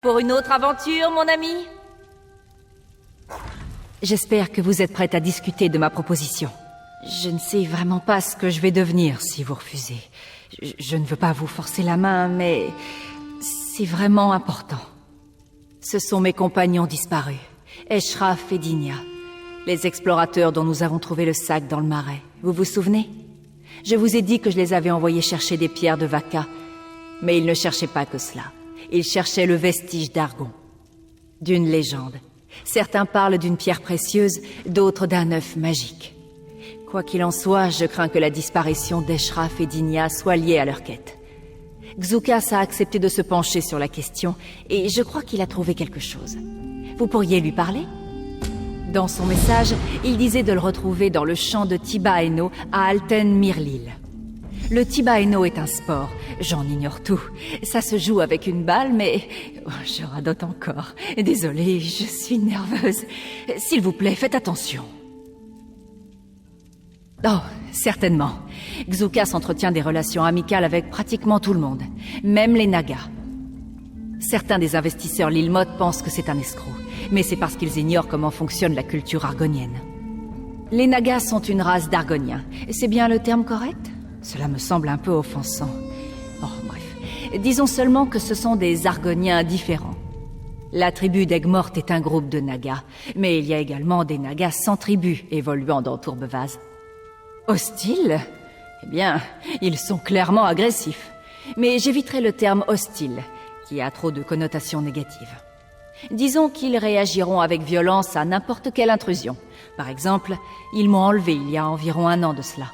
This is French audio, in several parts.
Pour une autre aventure, mon ami? J'espère que vous êtes prête à discuter de ma proposition. Je ne sais vraiment pas ce que je vais devenir si vous refusez. Je ne veux pas vous forcer la main, mais c'est vraiment important. Ce sont mes compagnons disparus, Eshraf et Dinia, les explorateurs dont nous avons trouvé le sac dans le marais. Vous vous souvenez? Je vous ai dit que je les avais envoyés chercher des pierres de Vakka, mais ils ne cherchaient pas que cela. Ils cherchaient le vestige d'Argon, d'une légende. Certains parlent d'une pierre précieuse, d'autres d'un œuf magique. Quoi qu'il en soit, je crains que la disparition d'Eshraf et d'Inia soit liée à leur quête. Xoukas a accepté de se pencher sur la question, et je crois qu'il a trouvé quelque chose. Vous pourriez lui parler? Dans son message, il disait de le retrouver dans le champ de Tibaeno à Alten Mirlil. Le Tibaeno est un sport, j'en ignore tout. Ça se joue avec une balle, mais... Oh, je radote encore. Désolée, je suis nerveuse. S'il vous plaît, faites attention. Oh, certainement. Xoukas entretient des relations amicales avec pratiquement tout le monde, même les Nagas. Certains des investisseurs Lilmoth pensent que c'est un escroc, mais c'est parce qu'ils ignorent comment fonctionne la culture argonienne. Les Nagas sont une race d'Argoniens. C'est bien le terme correct? Cela me semble un peu offensant. Oh, bref. Disons seulement que ce sont des Argoniens différents. La tribu d'Aigues-Mortes est un groupe de Nagas, mais il y a également des Nagas sans tribu évoluant dans Tourbevaz. Hostiles? Eh bien, ils sont clairement agressifs. Mais j'éviterai le terme hostile, qui a trop de connotations négatives. Disons qu'ils réagiront avec violence à n'importe quelle intrusion. Par exemple, ils m'ont enlevé il y a environ 1 an de cela.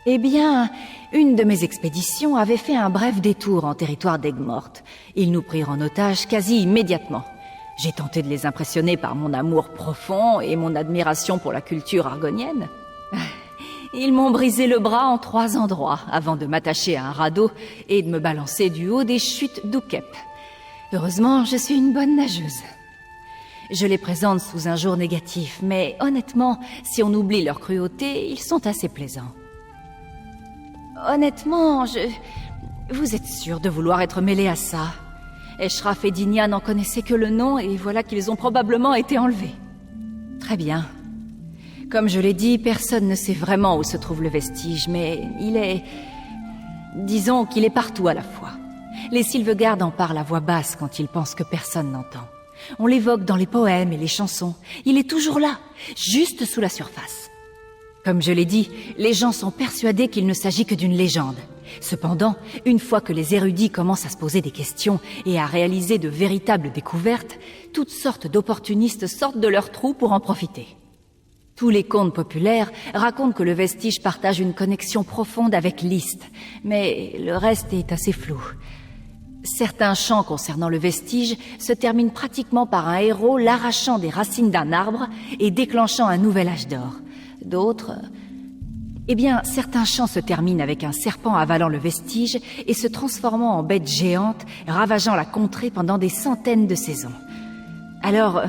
Eh bien, une de mes expéditions avait fait un bref détour en territoire d'Aigues-Mortes. Ils nous prirent en otage quasi immédiatement. J'ai tenté de les impressionner par mon amour profond et mon admiration pour la culture argonienne. Ils m'ont brisé le bras en 3 endroits avant de m'attacher à un radeau et de me balancer du haut des chutes d'Oukep. Heureusement, je suis une bonne nageuse. Je les présente sous un jour négatif, mais honnêtement, si on oublie leur cruauté, ils sont assez plaisants. Honnêtement, Vous êtes sûr de vouloir être mêlé à ça? Eshraf et Dinia n'en connaissaient que le nom et voilà qu'ils ont probablement été enlevés. Très bien. Comme je l'ai dit, personne ne sait vraiment où se trouve le vestige, mais il est... Disons qu'il est partout à la fois. Les Sylvegardes en parlent à voix basse quand ils pensent que personne n'entend. On l'évoque dans les poèmes et les chansons. Il est toujours là, juste sous la surface. Comme je l'ai dit, les gens sont persuadés qu'il ne s'agit que d'une légende. Cependant, une fois que les érudits commencent à se poser des questions et à réaliser de véritables découvertes, toutes sortes d'opportunistes sortent de leur trou pour en profiter. Tous les contes populaires racontent que le vestige partage une connexion profonde avec l'Ist, mais le reste est assez flou. Certains chants concernant le vestige se terminent pratiquement par un héros l'arrachant des racines d'un arbre et déclenchant un nouvel âge d'or. D'autres... Eh bien, certains chants se terminent avec un serpent avalant le vestige et se transformant en bête géante, ravageant la contrée pendant des centaines de saisons. Alors,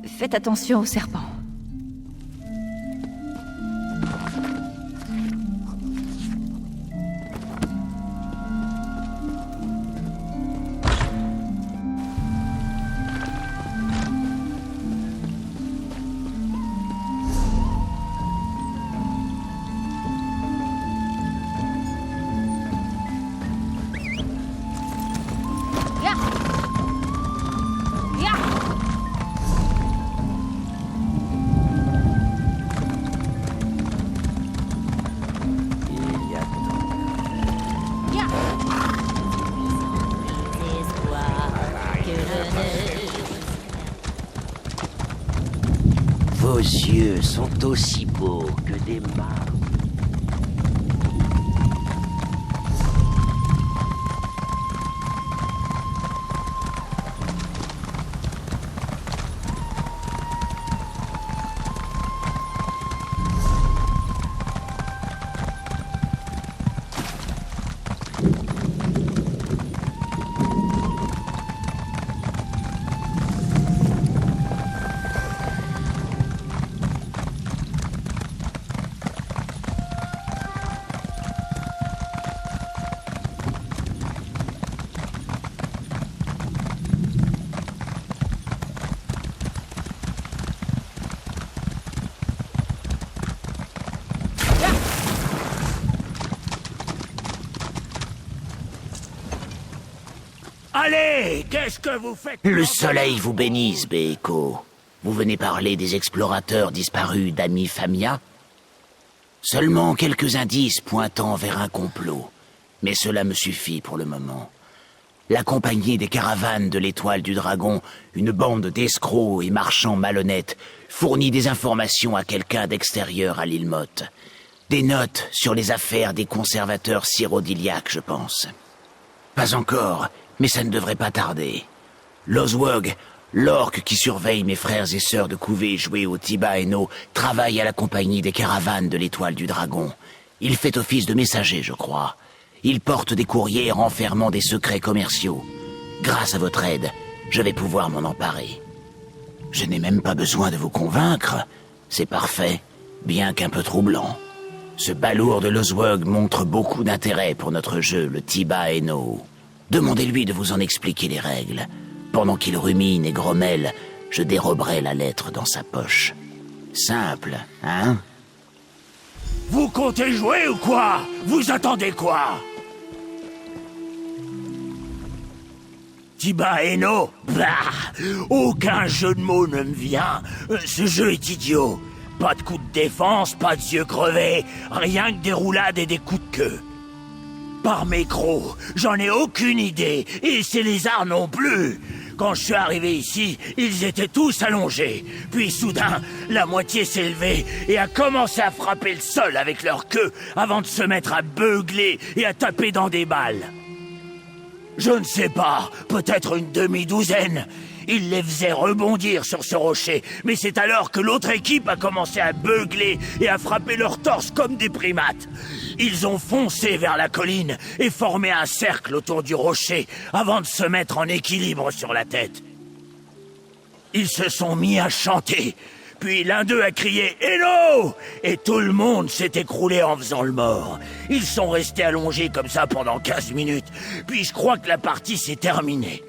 faites attention aux serpents. Vos yeux sont aussi beaux que des marbres. Allez, qu'est-ce que vous faites? Le soleil vous bénisse, Beeko. Vous venez parler des explorateurs disparus d'Ami Famia? Seulement quelques indices pointant vers un complot. Mais cela me suffit pour le moment. La compagnie des caravanes de l'Étoile du Dragon, une bande d'escrocs et marchands malhonnêtes, fournit des informations à quelqu'un d'extérieur à l'île Motte. Des notes sur les affaires des conservateurs syrodiliaques, je pense. Pas encore, mais ça ne devrait pas tarder. Loswog, l'orque qui surveille mes frères et sœurs de couvée joués au Tiba-Eno, travaille à la compagnie des caravanes de l'Étoile du Dragon. Il fait office de messager, je crois. Il porte des courriers renfermant des secrets commerciaux. Grâce à votre aide, je vais pouvoir m'en emparer. Je n'ai même pas besoin de vous convaincre. C'est parfait, bien qu'un peu troublant. Ce balourd de Loswog montre beaucoup d'intérêt pour notre jeu, le Tiba-Eno. Demandez-lui de vous en expliquer les règles. Pendant qu'il rumine et grommelle, je déroberai la lettre dans sa poche. Simple, hein? Vous comptez jouer ou quoi? Vous attendez quoi? Tiba-Eno? Bah, aucun jeu de mots ne me vient. Ce jeu est idiot. Pas de coups de défense, pas de yeux crevés, rien que des roulades et des coups de queue. Par mes crocs, j'en ai aucune idée, et ces lézards non plus. Quand je suis arrivé ici, ils étaient tous allongés. Puis soudain, la moitié s'est levée et a commencé à frapper le sol avec leur queue avant de se mettre à beugler et à taper dans des balles. Je ne sais pas, peut-être une demi-douzaine. Ils les faisaient rebondir sur ce rocher, mais c'est alors que l'autre équipe a commencé à beugler et à frapper leur torse comme des primates. Ils ont foncé vers la colline et formé un cercle autour du rocher avant de se mettre en équilibre sur la tête. Ils se sont mis à chanter, puis l'un d'eux a crié « Hello !» et tout le monde s'est écroulé en faisant le mort. Ils sont restés allongés comme ça pendant 15 minutes, puis je crois que la partie s'est terminée.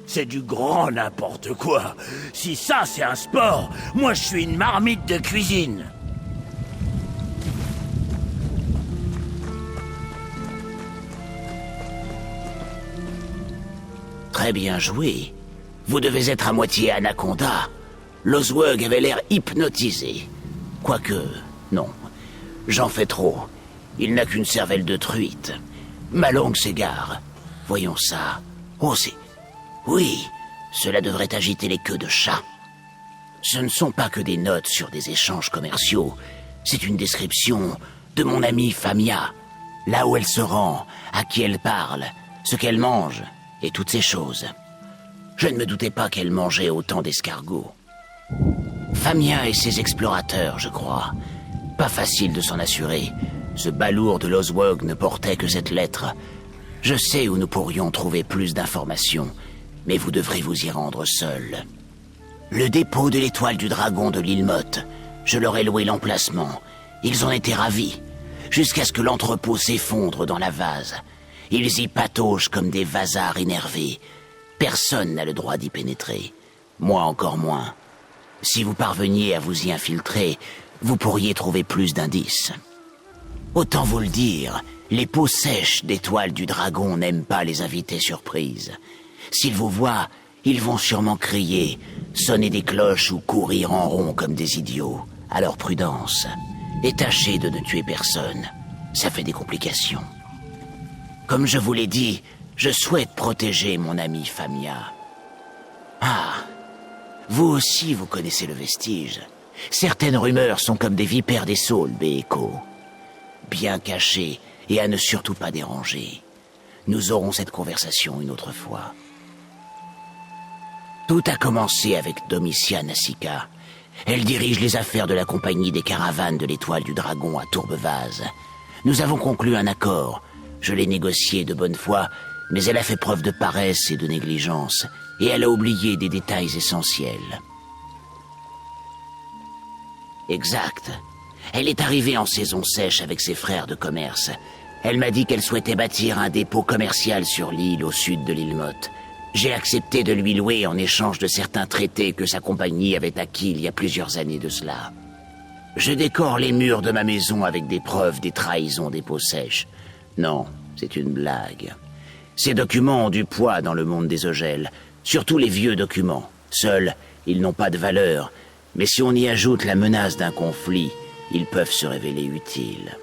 C'est du grand n'importe quoi. Si ça c'est un sport, moi je suis une marmite de cuisine. Très bien joué. Vous devez être à moitié anaconda. Loswog avait l'air hypnotisé. Quoique, non. J'en fais trop. Il n'a qu'une cervelle de truite. Ma langue s'égare. Voyons ça. Oh, c'est... Oui, cela devrait agiter les queues de chat. Ce ne sont pas que des notes sur des échanges commerciaux. C'est une description de mon amie Famia. Là où elle se rend, à qui elle parle, ce qu'elle mange, et toutes ces choses. Je ne me doutais pas qu'elle mangeait autant d'escargots. Famia et ses explorateurs, je crois. Pas facile de s'en assurer. Ce balourd de Loswog ne portait que cette lettre. Je sais où nous pourrions trouver plus d'informations, mais vous devrez vous y rendre seul. Le dépôt de l'Étoile du Dragon de l'île Motte. Je leur ai loué l'emplacement. Ils en étaient ravis, jusqu'à ce que l'entrepôt s'effondre dans la vase. Ils y pataugent comme des vasards énervés. Personne n'a le droit d'y pénétrer. Moi encore moins. Si vous parveniez à vous y infiltrer, vous pourriez trouver plus d'indices. Autant vous le dire, les peaux sèches d'Étoile du Dragon n'aiment pas les invités surprises. S'ils vous voient, ils vont sûrement crier, sonner des cloches ou courir en rond comme des idiots. Alors prudence. Et tâchez de ne tuer personne. Ça fait des complications. Comme je vous l'ai dit, je souhaite protéger mon amie Famia. Ah, vous aussi vous connaissez le vestige. Certaines rumeurs sont comme des vipères des saules, Beeko. Bien cachées et à ne surtout pas déranger. Nous aurons cette conversation une autre fois. Tout a commencé avec Domitia Nassika. Elle dirige les affaires de la compagnie des caravanes de l'Étoile du Dragon à Tourbevase. Nous avons conclu un accord. Je l'ai négocié de bonne foi, mais elle a fait preuve de paresse et de négligence, et elle a oublié des détails essentiels. Exact. Elle est arrivée en saison sèche avec ses frères de commerce. Elle m'a dit qu'elle souhaitait bâtir un dépôt commercial sur l'île au sud de l'île Motte. J'ai accepté de lui louer en échange de certains traités que sa compagnie avait acquis il y a plusieurs années de cela. Je décore les murs de ma maison avec des preuves des trahisons des peaux sèches. Non, c'est une blague. Ces documents ont du poids dans le monde des Ogels, surtout les vieux documents. Seuls, ils n'ont pas de valeur, mais si on y ajoute la menace d'un conflit, ils peuvent se révéler utiles.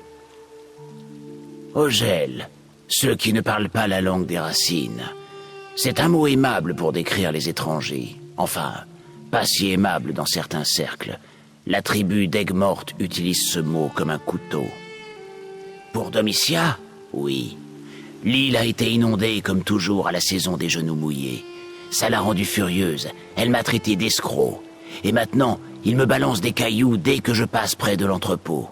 Ogel, ceux qui ne parlent pas la langue des racines. C'est un mot aimable pour décrire les étrangers. Enfin, pas si aimable dans certains cercles. La tribu d'Aigues-Mortes utilise ce mot comme un couteau. Pour Domitia, oui. L'île a été inondée comme toujours à la saison des genoux mouillés. Ça l'a rendue furieuse. Elle m'a traité d'escroc. Et maintenant, il me balance des cailloux dès que je passe près de l'entrepôt.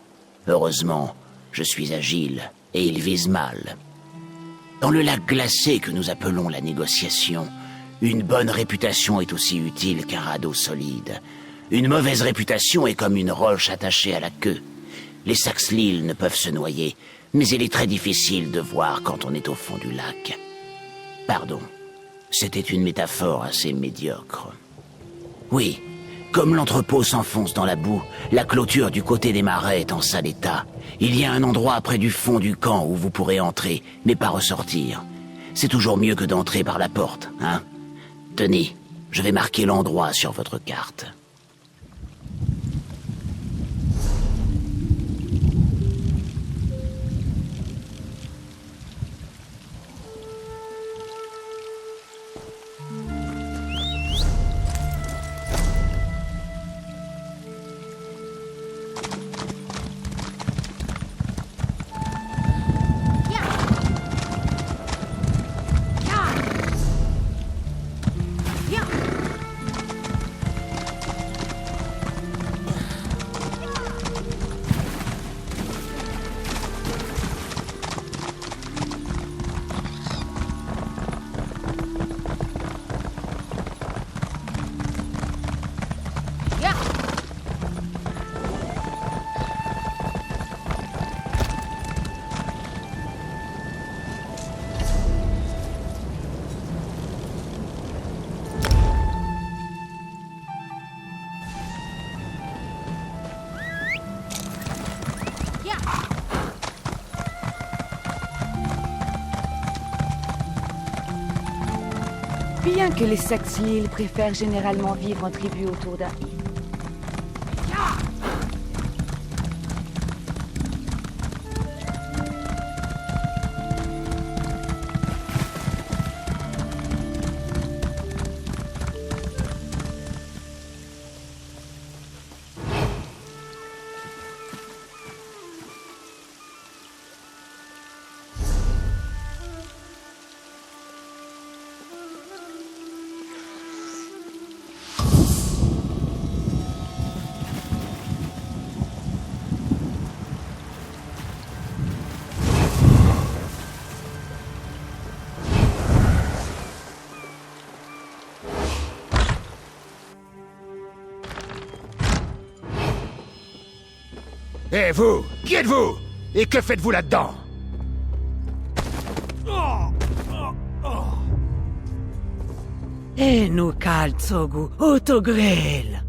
Heureusement, je suis agile et il vise mal. Dans le lac glacé que nous appelons la négociation, une bonne réputation est aussi utile qu'un radeau solide. Une mauvaise réputation est comme une roche attachée à la queue. Les Saxhlil ne peuvent se noyer, mais il est très difficile de voir quand on est au fond du lac. Pardon, c'était une métaphore assez médiocre. Oui, comme l'entrepôt s'enfonce dans la boue, la clôture du côté des marais est en sale état. Il y a un endroit près du fond du camp où vous pourrez entrer, mais pas ressortir. C'est toujours mieux que d'entrer par la porte, hein? Tenez, je vais marquer l'endroit sur votre carte. Bien que les Saxhlil préfèrent généralement vivre en tribu autour d'un île. Eh vous, qui êtes-vous? Et que faites-vous là-dedans? Enu kaltsogu otogrel.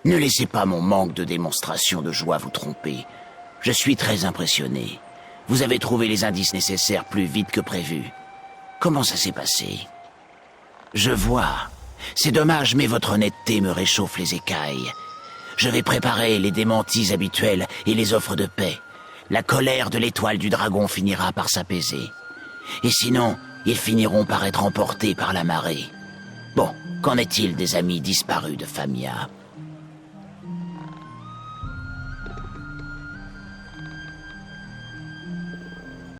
Ne laissez pas mon manque de démonstration de joie vous tromper. Je suis très impressionné. Vous avez trouvé les indices nécessaires plus vite que prévu. Comment ça s'est passé? Je vois. C'est dommage, mais votre honnêteté me réchauffe les écailles. Je vais préparer les démentis habituels et les offres de paix. La colère de l'étoile du dragon finira par s'apaiser. Et sinon, ils finiront par être emportés par la marée. Bon, qu'en est-il des amis disparus de Famia ?